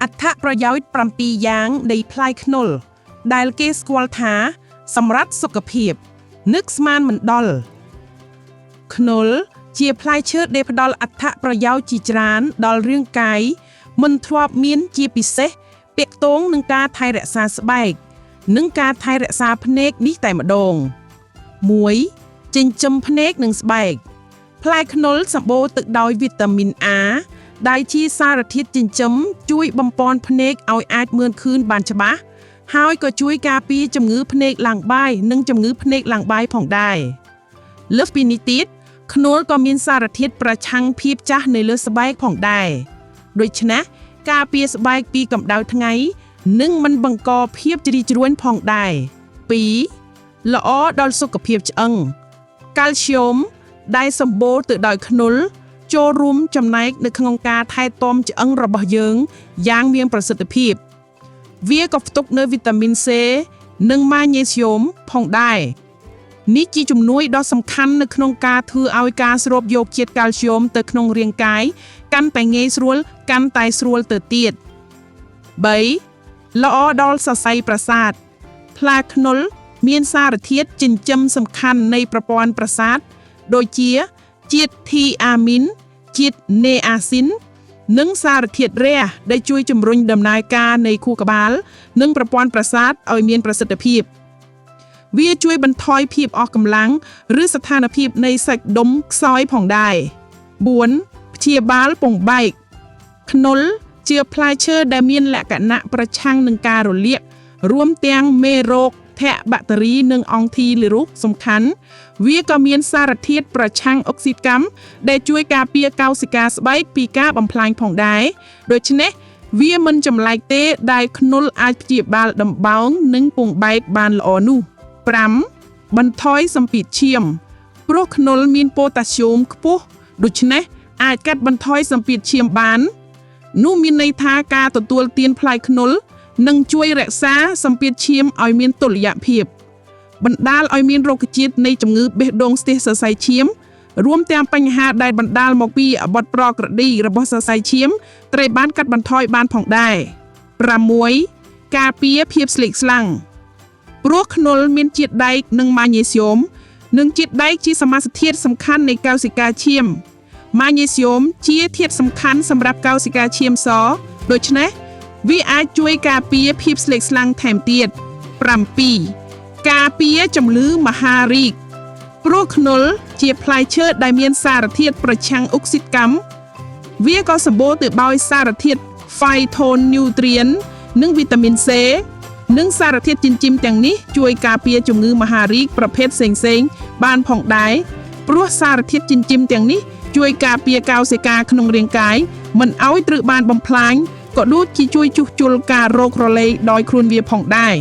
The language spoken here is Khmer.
អត្ថប្រយោជន៍7យ៉ាងនៃផ្លែខ្នុរដែលគេស្គាល់ថាសម្រាប់សុខភាពនឹកស្មានមិនដល់ខ្នុរជាផ្លែឈើដែលផ្ដល់អត្ថប្រយោជន៍ជាច្រើនដល់រាងកាយមិនធ្លាប់មានជាពិសេសពាក់ទងនឹងការថែរក្សាស្បែកនិងការថែរក្សាភ្នែកនេះតែម្ដង 1. ចិញ្ចឹមភ្នែកនិងស្បែកផ្លែខ្នុរសម្បូរទៅដោយវីតាមីន A ដែលជាសារធាតុចិញ្ចឹមជួយបំប៉នភ្នែកឲ្យអាចមើលឃើញបានច្បាស់ហើយក៏ជួយការពារជំងឺភ្នែកឡើងបាយនិងជំងឺភ្នែកឡើងបាយផងដែរលើសពីនេះទៀតខ្នុរក៏មានសារធាតុប្រឆាំងភាពចាស់នៅលើស្បែកផងដែរដូច្នេះការពារស្បែកពីកម្ដៅថ្ងៃនិងមិនបង្កភាពជ្រីជ្រួញផងដែរ 2. ល្អដល់សុខភាពឆ្អឹងកាល់ស្យូមដែលសម្បូរទៅដោយខ្នុរចូលរួមចំណែកនៅក្នុងការថែទាំឆ្អឹងរបស់យើងយ៉ាងមានប្រសិទ្ធភាពវាក៏ផ្ទុកនូវវីតាមីន C និងម៉ាញ៉េស្យូមផងដែរនេះជាជំនួយដ៏សំខាន់នៅក្នុងការធ្វើឲ្យការស្រូបយកជាតិកាល់ស្យូមទៅក្នុងរាងកាយកាន់តែងាយស្រួលកាន់តែស្រួលទៅទៀត 3. ល្អដល់សរសៃប្រសាទផ្លែខ្នុរមានសារធាតុចិញ្ចឹមសំខាន់នៃប្រព័ន្ធប្រសាទដូចជាជាតិធីអាមីនជាតិនេអាស៊ីននិងសារធាតុរះដែលជួយជំរុញដំណើរការនៃខួរក្បាលនិងប្រព័ន្ធប្រសាទឲ្យមានប្រសិទ្ធភាពវាជួយបន្ថយភាពអស់កម្លាំងឬស្ថានភាពនៃសាច់ដុំខ្សោយផងដែរ 4. ព្យាបាលពងបែកខ្នុរជាផ្លែឈើដែលមានលក្ខណៈប្រឆាំងនឹងការរលាករួមទាំងមេរោគថៈបាក់តេរីនិងអង់ធីវីរុសសំខាន់វាក៏មានសារធាតុប្រឆាំងអុកស៊ីតកម្មដែលជួយការពារកោសិកាស្បែកពីការបំផ្លាញផងដែរដូច្នេះវាមិនចម្លែកទេដែលខ្នុរអាចព្យាបាលដំបោងនិងពងបែកបានល្អនោះ 5. បន្ថយសម្ពាធឈាមព្រោះខ្នុរមានប៉ូតាស្យូមខ្ពស់ដូច្នេះអាចកាត់បន្ថយសម្ពាធឈាមបាននោះមានន័យថាការទទួលទានផ្លែខ្នុរនឹងជួយរក្សាសម្ពាធឈាមឲ្យមានតុល្យភាពបណ្ដាលឲ្យមានរោគជាតិនៃជំងឺបេះដូងស្ទះសរសៃឈាមរួមទាំងបញ្ហាដែលបណ្ដាលមកពីអបុលប្រក្រតីរបស់សរសៃឈាមត្រូវបានកាត់បន្ថយបានផងដែរ 6. ការពារភាពស្លេកស្លាំងព្រោះខ្នុរមានជាតិដែកនិងម៉ាញ៉េស្យូមនិងជាតិដែកជាសមាសធាតុសំខាន់នៃកោសិកាឈាមម៉ាញ៉េស្យូមជាធាតុសំខាន់សម្រាប់កោសិកាឈាមសដូច្នេះវាអាចជួយការពារភាពស្លេកស្លាំងថែមទៀត 7. ការពារជំងឺមហារីកព្រោះខ្នុរជាផ្លែឈើដែលមានសារធាតុប្រឆាំងអុកស៊ីតកម្មវាក៏សម្បូរទៅដោយសារធាតុ Phytonutrient និងវីតាមីន C និងសារធាតុចិញ្ចឹមទាំងនេះជួយការពារជំងឺមហារីកប្រភេទផ្សេងៗបានផងដែរព្រោះសារធាតុចិញ្ចឹមទាំងនេះជួយការពារកោសិកាក្នុងរាងកាយមិនឲ្យត្រូវបានបំផ្លាញក៏ដូចជាជួយជួសជុលការរោគរលាយដោយខ្លួនវាផងដែរ